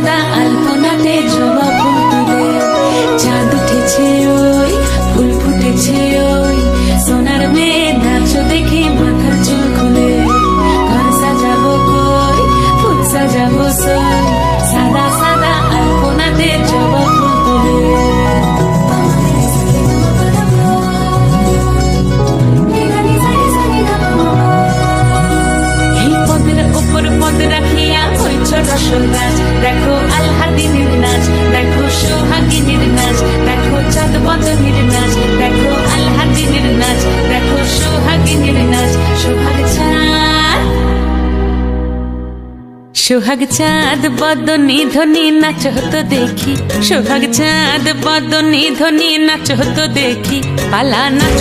সাদা আলপনাতে জবা ফুল তুলে চাঁদ উঠেছে ওই ফুল ফুটেছে ওই সোনার মেয়ে নাচো দেখি মাথার চুল খুলে ঘর সাজাবো কই ফুল সাজাবো সই সাদা সাদা আলপনাতে জবা ফুল তুলে পদ রাখিয়া হইছ রসরাজ দেখো আলহাদিনীর নাচ দেখো সোহাগিনীর নাচ দেখো চাঁদ বদনীর নাচ দেখো আলহাদিনীর নাচ দেখো সোহাগিনীর নাচ সোহাগ চাঁদ বদনী ধ্বনি নাচ হতো দেখি সোহাগ চাঁদ বদনী ধ্বনি নাচ হতো দেখি পালা নাচ